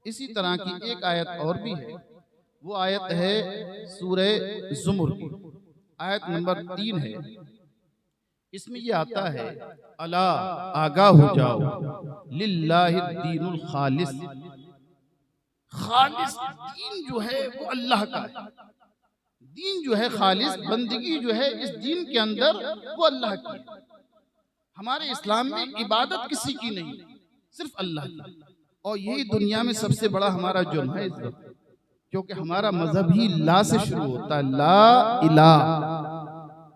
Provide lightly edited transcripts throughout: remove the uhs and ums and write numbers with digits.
इसी तरह की एक आयत और भी है, वो आयत है सूरह ज़ुमर की आयत नंबर 3 है। इसमें ये आता है, अला आगाह हो जाओ, लिल्लाहि दीनुल खालिस, खालिस दीन जो है वो अल्लाह का है। दीन जो है खालिस, बंदगी जो है इस दीन के अंदर वो अल्लाह की है। हमारे इस्लाम में इबादत किसी की नहीं, सिर्फ अल्लाह की। और यही दुनिया में सबसे बड़ा हमारा जुर्म है इस वक्त, क्योंकि हमारा मजहब ही ला से शुरू होता है, ला इलाह।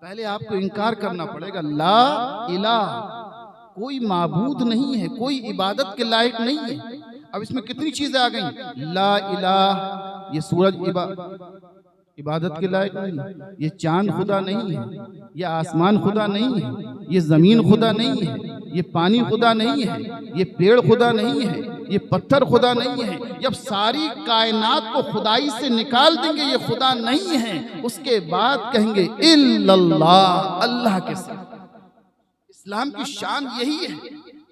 पहले आपको इनकार करना पड़ेगा, ला इलाह, कोई माबूद नहीं है, कोई इबादत के लायक नहीं है। अब इसमें कितनी चीजें आ गई, ला इलाह, ये सूरज इबादत के लायक नहीं, ये चांद खुदा नहीं है, ये आसमान खुदा नहीं है, ये जमीन खुदा नहीं है, ये पानी खुदा नहीं है, ये पेड़ खुदा नहीं है, ये पत्थर खुदा नहीं है। जब सारी कायनात को खुदाई से निकाल देंगे, ये खुदा नहीं है, उसके बाद कहेंगे इल्लल्लाह, अल्लाह के साथ। इस्लाम की शान यही है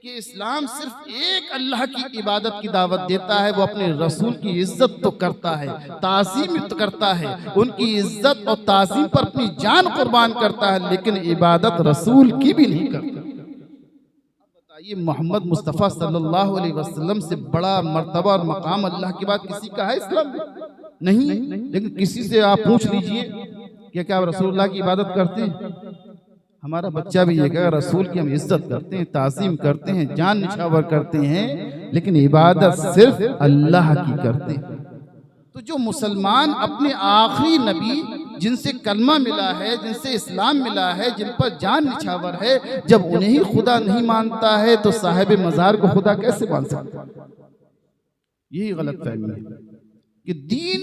कि इस्लाम सिर्फ एक अल्लाह की इबादत की दावत देता है। वो अपने रसूल की इज्जत तो करता है, ताज़ीम तो करता है, उनकी इज्जत और ताज़ीम पर अपनी जान कुर्बान करता है, लेकिन इबादत रसूल की भी नहीं करता। बताइए, मोहम्मद मुस्तफ़ा सल्लल्लाहु अलैहि वसल्लम से बड़ा मर्तबा और मकाम अल्लाह के बाद किसी का है इस्लाम में? नहीं। लेकिन किसी से आप पूछ लीजिए क्या रसूलुल्लाह की इबादत करते हैं? हमारा बच्चा भी ये कहेगा रसूल की हम इज्जत करते हैं, ताज़ीम करते हैं, जान निछावर करते हैं, लेकिन इबादत सिर्फ अल्लाह की करते हैं। तो जो मुसलमान अपने आखिरी नबी जिनसे कलमा मिला है, जिनसे इस्लाम मिला है, जिन पर जान निछावर है, जब उन्हें ही खुदा नहीं मानता है तो साहिब मज़ार को खुदा कैसे मान सकता है? यही गलत फहमी है कि दीन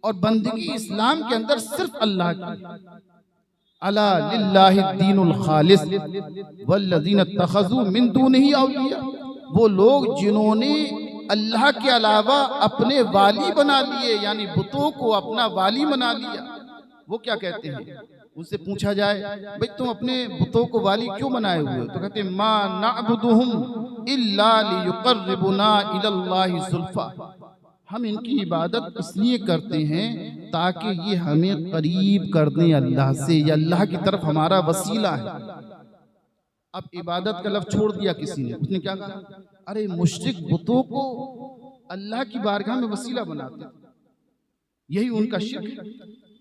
और बंदगी इस्लाम के अंदर सिर्फ अल्लाह की। अला लिल्लाहि दीनुल खालिस वल्लज़ीना तख़ज़ू मिन दूनिही औलिया, वो लोग जिन्होंने अल्लाह के अलावा अपने वाली बना लिए, यानी बुतों को अपना वाली बना लिया। वो क्या कहते हैं? उनसे पूछा जाए, भाई तुम अपने बुतों को वाली क्यों बनाए हुए हो? तो कहते हैं, मा नअबुदुहुम इल्ला लियुक़र्रिबुना इलल्लाहि ज़ुल्फ़ा, हम इनकी इबादत इसलिए करते हैं ताकि ये हमें करीब कर दें अल्लाह से, या अल्लाह की तरफ हमारा वसीला है। अब इबादत का लफ्ज़ छोड़ दिया किसी ने, उसने क्या कहा? अरे मुशरिक बुतों को अल्लाह की बारगाह में वसीला बनाते, यही उनका शिर्क है।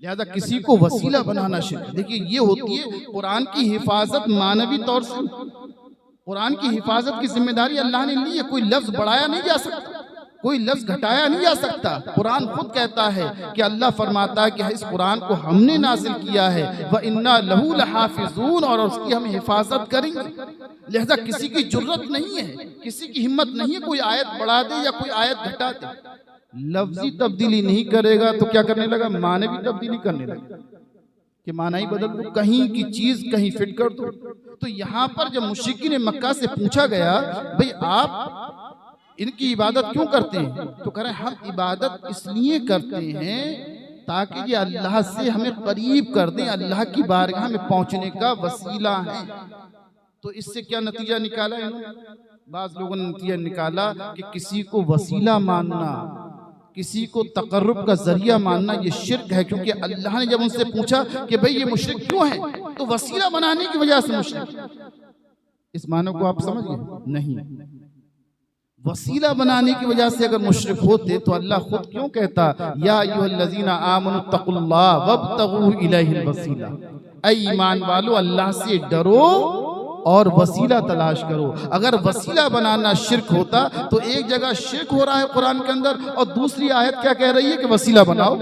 लिहाजा किसी को वसीला बनाना शिर्क। देखिए, ये होती है कुरान की हिफाजत मानवी तौर से। कुरान की हिफाजत की जिम्मेदारी अल्लाह ने ली है। कोई लफ्ज़ बढ़ाया नहीं जा सकता, कोई लफ्ज़ घटाया नहीं जा सकता। कुरान खुद कहता है कि अल्लाह फरमाता है कि इस कुरान को हमने नाजिल किया है, व इन्ना लहू लहाफिजून, और उसकी हम हिफाजत करेंगे। लिहाजा किसी की जुर्रत नहीं है, किसी की हिम्मत नहीं है कोई आयत बढ़ा दे या कोई आयत घटा दे। लफ्जी तब्दीली नहीं करेगा तो क्या करने लगा? मानवी तब्दीली करने लगा कि माना ही बदल दो, कहीं की चीज कहीं फिट कर दो। तो यहाँ पर जब मुश्रिकीन मक्का से पूछा गया, भाई आप इनकी इबादत क्यों करते हैं? तो कह रहे हम इबादत इसलिए करते हैं ताकि ये अल्लाह से हमें करीब कर दें, अल्लाह की बारगाह में पहुंचने का वसीला है। तो इससे क्या नतीजा निकाला इन्होंने? बाज़ लोगों ने नतीजा निकाला कि किसी को वसीला मानना, किसी को तकर्रुब का जरिया मानना, ये शिर्क है। क्योंकि अल्लाह ने जब उनसे पूछा कि भाई ये मुशरिक क्यों है, तो वसीला बनाने की वजह से मुशरिक। इस मानो को आप समझ गए? नहीं, वसीला बनाने की वजह से अगर मुशरिक होते तो अल्लाह खुद क्यों कहता, या अय्युहल्लज़ीना आमनुत्तक़ुल्लाह वब्तगू इलैहिल वसीला, ऐ ईमान वालो अल्लाह से डरो और वसीला तलाश करो। अगर वसीला बनाना शिर्क होता तो एक जगह शिर्क हो रहा है कुरान के अंदर, और दूसरी आयत क्या कह रही है कि वसीला बनाओ,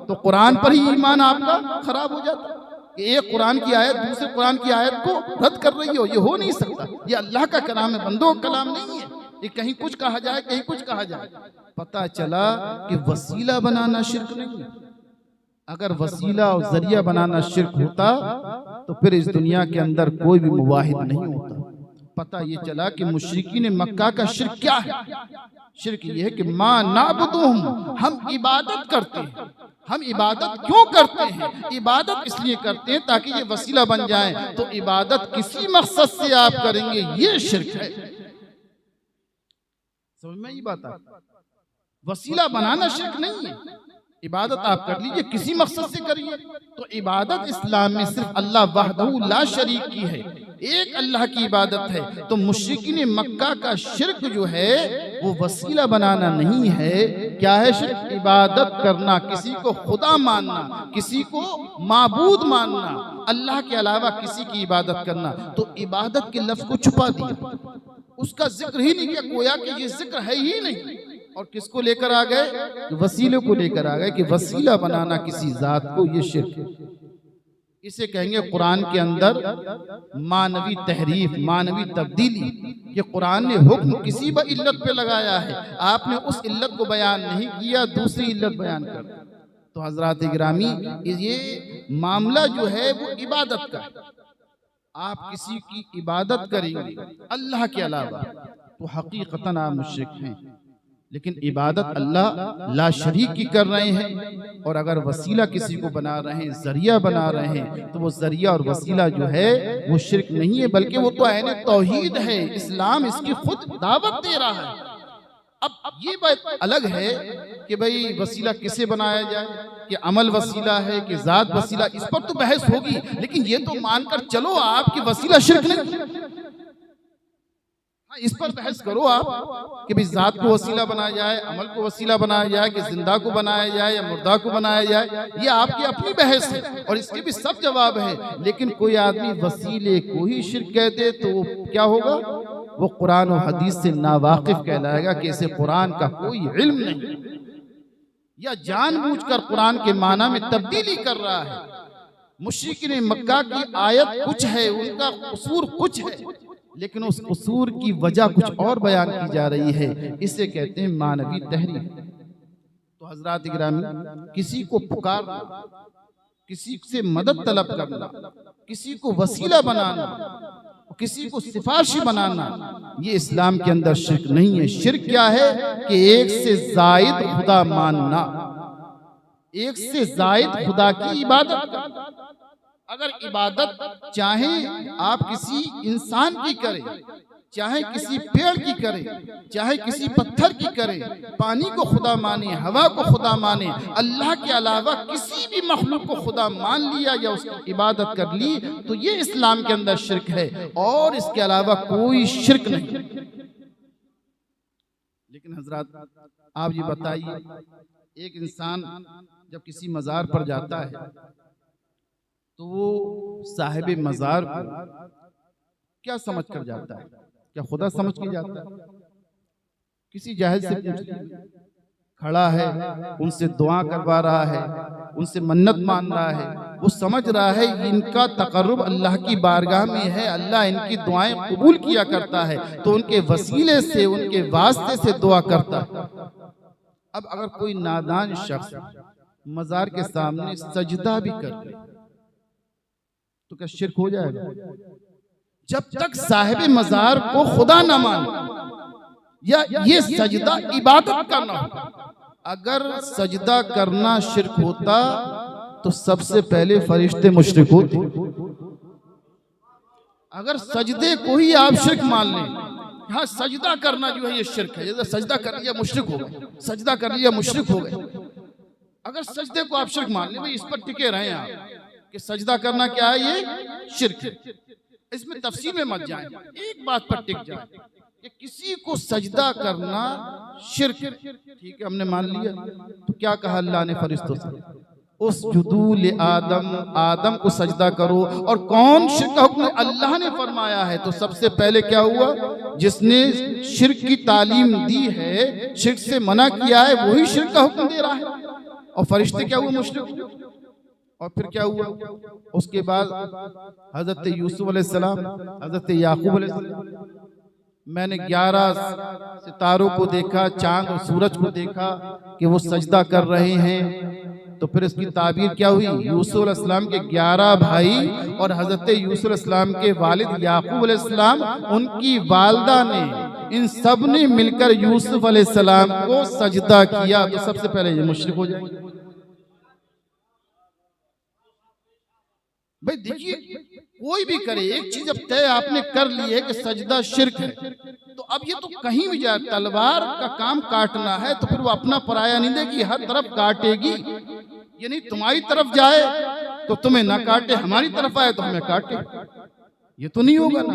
तो कुरान पर ही ईमान आपका खराब हो जाता। एक कुरान की आयत दूसरे कुरान की आयत को रद्द कर रही हो, ये हो नहीं सकता। ये अल्लाह का कलाम है, बंदों का कलाम नहीं है। ये कहीं कुछ कहा जाए, कहीं कुछ कहा जाए। पता चला कि वसीला बनाना शिर्क नहीं है। अगर वसीला और जरिया बनाना शिर्क होता तो फिर इस दुनिया के अंदर कोई भी मुवाहिद नहीं होता। पता ये चला कि मुशरिकीन मक्का का शिर्क क्या है। शिर्क ये है कि मां नाबुदुहुम, हम इबादत करते हैं। हम इबादत क्यों करते हैं? इबादत इसलिए करते हैं ताकि ये वसीला बन जाए। तो इबादत किसी मकसद से आप करेंगे, ये शिर्क है। समझ में ये बात आ? वसीला बनाना शिर्क नहीं है। इबादत आप कर लीजिए, किसी मकसद से करिए। तो इबादत इस्लाम में सिर्फ अल्लाह वहदहू ला शरीक की है, एक अल्लाह की इबादत है। तो मुश्रिकीन मक्का का शिर्क जो है वो वसीला बनाना नहीं है। क्या है शिर्क? इबादत करना, किसी को खुदा मानना, किसी को माबूद मानना, अल्लाह के अलावा किसी की इबादत करना। तो इबादत के लफ्ज को छुपा दिया, उसका जिक्र ही नहीं किया, गोया कि ये जिक्र है ही नहीं। और किसको लेकर आ गए? वसीले को लेकर आ गए कि वसीला बनाना किसी जात को, ये शिर्क है। इसे कहेंगे कुरान के अंदर मानवी तहरीफ, मानवी तब्दीली। ये कुरान ने हुक्म किसी भी इल्लत पे लगाया है, आपने उस इल्लत को बयान नहीं किया, दूसरी इल्लत बयान कर। तो हजरात गिरामी, ये मामला जो है वो इबादत का है। आप किसी की इबादत करेंगे अल्लाह के अलावा तो हकीकतन आप मुश्रिक हैं। लेकिन इबादत अल्लाह ला शरीक की कर रहे हैं, और अगर वसीला किसी को बना रहे हैं, जरिया बना रहे हैं, तो वो जरिया और वसीला जो है वो शिर्क नहीं है, बल्कि वो तो ऐन तौहीद है। इस्लाम इसकी खुद दावत दे रहा है। अब ये बात अलग है कि भाई वसीला किसे बनाया जाए, कि अमल वसीला है कि जात वसीला, इस पर तो बहस होगी। लेकिन ये तो मानकर चलो आप कि वसीला शिर्क नहीं, इस पर बहस करो आप कि भाई जात को वसीला बनाया जाए, अमल को वसीला बनाया जाए, कि जिंदा को बनाया जाए या मुर्दा को बनाया जाए। ये आपकी अपनी बहस है और इसके भी सब जवाब है। लेकिन कोई आदमी वसीले को ही शिर्क कह दे तो वो क्या होगा? वो कुरान और हदीस से नावाकिफ कहलाएगा, कि इसे कुरान का कोई इल्म नहीं, या जानबूझकर कुरान के माना में तब्दीली कर रहा है। मुश्रिकीन मक्का की आयत कुछ है, उनका कसूर कुछ है, लेकिन उस कसूर की वजह कुछ और बयान की जा रही है। इसे कहते हैं मानवी तहरीफ। तो हजरात गिरामी, किसी को पुकारना, किसी से मदद तलब करना, किसी को वसीला बनाना, किसी को सिफारिशी बनाना, ये इस्लाम के अंदर शिर्क नहीं है। शिर्क क्या है? कि एक से जायद खुदा मानना, एक से जायद खुदा की इबादत। अगर इबादत चाहे आप किसी इंसान की करें, चाहे किसी पेड़ की करें, चाहे किसी पत्थर की करें, पानी को खुदा माने, हवा को खुदा माने, अल्लाह के अलावा किसी भी मखलूक को खुदा मान लिया या उसकी इबादत कर ली, तो ये इस्लाम के अंदर शिर्क है, और इसके अलावा कोई शिर्क नहीं। लेकिन हजरत आप ये बताइए, एक इंसान जब किसी मज़ार पर जाता है तो वो साहिब मज़ार को क्या समझ कर जाता है? क्या खुदा समझ के जाता है? किसी जाहिल से पूछिए, खड़ा है, उनसे दुआ करवा रहा है, उनसे मन्नत मान रहा है, वो समझ रहा है इनका तकर्रुब अल्लाह की बारगाह में है, अल्लाह इनकी दुआएं कबूल किया करता है, तो उनके वसीले से, उनके वास्ते से दुआ करता है। अब अगर कोई नादान शख्स मज़ार के सामने सजदा भी कर ले तो क्या शिर्क हो जाएगा? जब तक साहिब मज़ार को खुदा न माने या ये सजदा इबादत करना हो। अगर सजदा करना शिर्क होता तो सबसे पहले फरिश्ते मुशरिक होते। अगर सजदे को ही आप शिर्क मान लें, हाँ सजदा करना जो है ये शिर्क है, जैसे सजदा कर लिया मुशरिक हो गए, सजदा कर लिया मुशरिक हो गए। अगर सजदे को आप शिर्क मान लें, भाई इस पर टिके रहें आप कि सजदा करना क्या है, ये शिर्क है, इसमें तफसील में मत जाएं, एक बात पर टिक जाए कि किसी को सजदा करना शिर्क, ठीक है हमने मान लिया। तो क्या कहा अल्लाह ने फरिश्तों से? उस जुदूल आदम, आदम को सजदा करो। और कौन शिर्क का हुक्म अल्लाह ने फरमाया है? तो सबसे पहले क्या हुआ? जिसने शिर्क की तालीम दी है, शिर्क से मना किया है, वही शिर्क का हुक्म दे रहा है। और फरिश्ते क्या हुए? मुशरिक। और फिर क्या हुआ? उसके बाद हजरत यूसुफ अलैहिस्सलाम, हजरत याकूब अलैहिस्सलाम, मैंने 11 सितारों को देखा, चांद और सूरज को देखा कि वो सजदा कर रहे हैं। तो फिर इसकी ताबीर क्या हुई? यूसुफ अलैहिस्सलाम के 11 भाई और हजरत यूसुफ अलैहिस्सलाम के वालिद याकूब अलैहिस्सलाम, उनकी वालदा ने, इन सब ने मिलकर यूसुफ अलैहिस्सलाम को सजदा किया। तो सबसे पहले ये मुशरिक हो जाए। भाई देखिए, कोई भी करे, एक चीज अब तय आपने कर ली है कि सजदा शिर्क है, तो अब ये तो कहीं भी जाए, तलवार का काम काटना है तो फिर वो अपना पराया नहीं देगी, हर तरफ काटेगी। ये नहीं तुम्हारी तरफ जाए तो तुम्हें ना काटे, हमारी तरफ आए तो हमें काटे, ये तो नहीं होगा ना।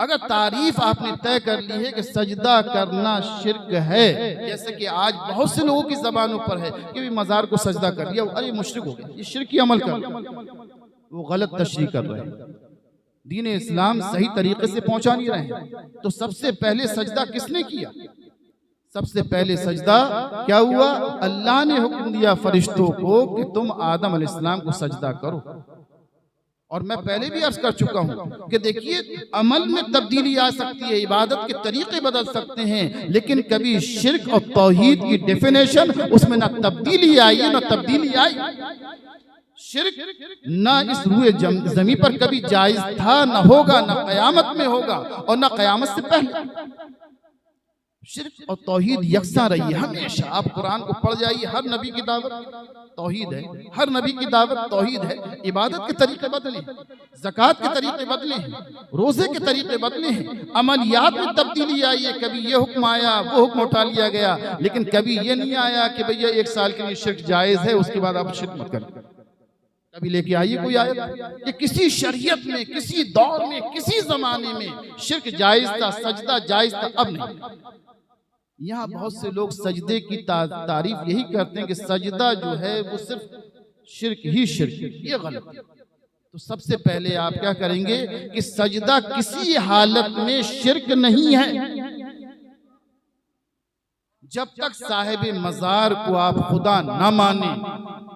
अगर तारीफ आपने तय कर ली है कि सजदा करना शिर्क है, जैसे कि आज बहुत से लोगों की जबानों पर है कि भी मजार को सजदा कर दिया, अरे मुशरिक हो गया, ये शिर्की अमल कर, वो गलत तशरीह कर रहे हैं, दीन इस्लाम सही तरीके से पहुंचा नहीं रहे। तो सबसे पहले सजदा किसने किया? सबसे पहले सजदा क्या हुआ? अल्लाह ने हुक्म दिया फरिश्तों को कि तुम आदम अलैहिस्सलाम को सजदा करो। और मैं पहले भी अर्ज कर चुका हूं कि देखिए, अमल में तब्दीली आ सकती है, इबादत के तरीके बदल सकते हैं, लेकिन कभी शिर्क और तौहीद की डेफिनेशन उसमें ना तब्दीली आई है ना तब्दीली आई। शिर्क ना इस रूए जमीन पर कभी जायज था, ना होगा, ना कयामत में होगा और ना कयामत से पहले। शिर्क और तौहीद यकसा रही है हमेशा। आप कुरान को पढ़ जाइए, हर नबी की दावत तौहीद है, हर नबी की दावत तौहीद है। इबादत के तरीके बदले, ज़कात के तरीके बदले हैं, रोजे के तरीके बदले हैं, अमलियात में तब्दीली आई है। कभी ये हुक्म आया, वो हुक्म उठा लिया गया, लेकिन कभी ये नहीं आया कि भैया 1 साल के लिए शिर्क जायज है, उसके बाद आप शिर्क मत करें। कभी लेके आइए कोई आयत कि किसी शरीयत में, किसी दौर में, किसी जमाने में शिर्क जायज था, सजदा जायज था, अब नहीं। यहाँ बहुत से लोग सजदे की तारीफ यही करते हैं कि सजदा जो है वो सिर्फ शिर्क ही शिर्क है, ये गलत है। तो सबसे पहले आप क्या करेंगे कि सजदा किसी हालत में शिर्क नहीं है। जब तक साहिब मजार को आप खुदा ना माने,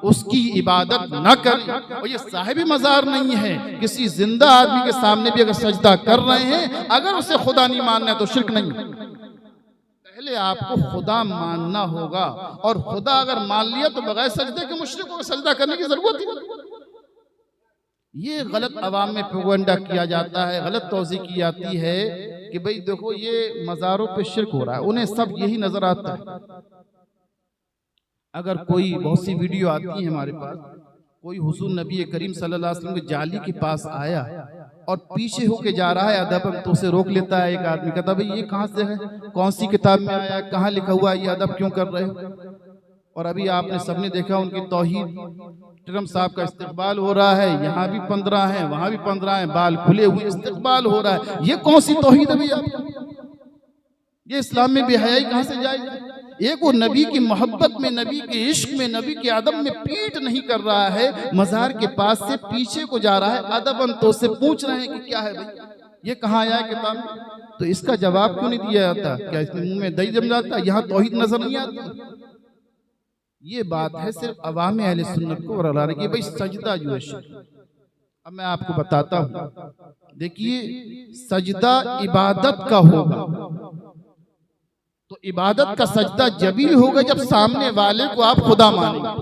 उसकी इबादत ना करें, और ये साहिब मजार नहीं है, किसी जिंदा आदमी के सामने भी अगर सजदा कर रहे हैं, अगर उसे खुदा नहीं मानना है तो शिर्क नहीं। पहले आपको खुदा मानना होगा, और खुदा अगर मान लिया तो बगैर सजदे के मुशरिक को सजदा करने की जरूरत ही नहीं। ये गलत अवाम में प्रोपेगेंडा किया जाता है, गलत तौज़ीह की जाती है कि भाई देखो ये मज़ारों पे शिर्क हो रहा है, उन्हें सब यही नजर आता है। अगर कोई बहुत सी वीडियो आती है हमारे पास, कोई हुजूर नबी करीम सल्लल्लाहु अलैहि वसल्लम के जाली के पास आया और पीछे होके जा रहा है अदब, तो उसे रोक लेता है एक आदमी, कहता भाई ये कहाँ से है, कौन सी किताब में आया, कहाँ लिखा हुआ है, ये अदब क्यों कर रहे हो। और अभी आपने सबने देखा उनकी तौहीद, ट्रम्प साहब का इस्तेकबाल हो रहा है, यहाँ भी 15 हैं, वहाँ भी 15 हैं, बाल खुले हुए इस्तेकबाल हो रहा है। ये कौन सी तौहीद है भैया? ये इस्लाम में बेहयाई कहाँ से जाएगी? एक वो नबी की मोहब्बत में, नबी के इश्क में, नबी के अदब में पीट नहीं कर रहा है, मजार के पास से पीछे को जा रहा है, अदबन तो से पूछ रहे हैं कि क्या है भाई, ये कहाँ आया है किताब में? तो इसका जवाब क्यों नहीं दिया जाता? क्या इसमें मुंह में दही जम जाता? यहाँ तौहीद नजर नहीं आती। ये बात है सिर्फ अवाम अहले सुन्नत को रलाने की, भाई सजदा जो है शिर्क। अब मैं आपको बताता हूँ, देखिए सजदा इबादत का होगा तो इबादत का सजदा जब ही होगा जब सामने वाले को आप खुदा मानेंगे।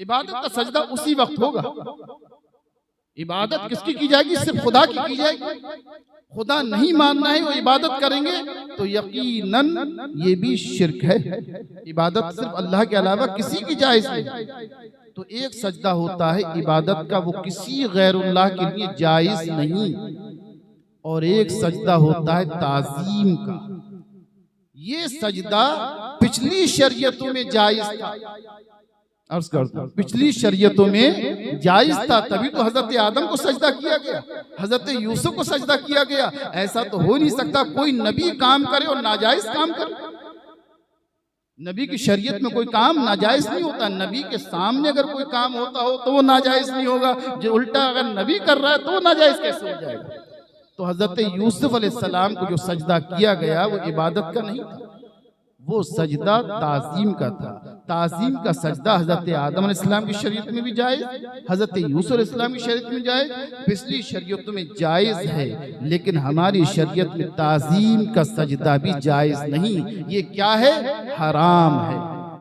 इबादत का सजदा उसी वक्त होगा। इबादत किसकी की जाएगी? सिर्फ खुदा की जाएगी। खुदा नहीं मानना है, वो इबादत करेंगे तो यकीनन ये भी शिर्क है। इबादत सिर्फ अल्लाह के अलावा किसी की जायज नहीं। तो एक सजदा होता है इबादत का, वो किसी गैरुल्लाह के लिए जायज नहीं, और एक सजदा होता है ताजीम का। ये सजदा पिछली शरीयतों में जायज था, अर्ज करता हूं पिछली शरीयतों में जायज था, तभी तो हजरत आदम को सजदा किया गया, हजरत यूसुफ को सजदा किया गया। ऐसा तो हो नहीं सकता कोई नबी काम करे और नाजायज काम करे। नबी की शरीयत में कोई काम नाजायज नहीं होता। नबी के सामने अगर कोई काम होता हो तो वो नाजायज नहीं होगा, जो उल्टा अगर नबी कर रहा है तो वो नाजायज कैसे हो जाएगा? तो हजरत यूसुफ अलैहिस्सलाम को जो सजदा किया गया वो इबादत का नहीं था, वो सजदा ताज़ीम का था। ताज़ीम का सजदा हजरत आदम अलैहिस्सलाम की शरीयत में भी जायज, हजरत यूसुफ अलैहिस्सलाम की शरीयत में जायज, पिछली शरीयतों में जायज है, लेकिन हमारी शरीयत में ताज़ीम का सजदा भी जायज नहीं। ये क्या है? हराम है।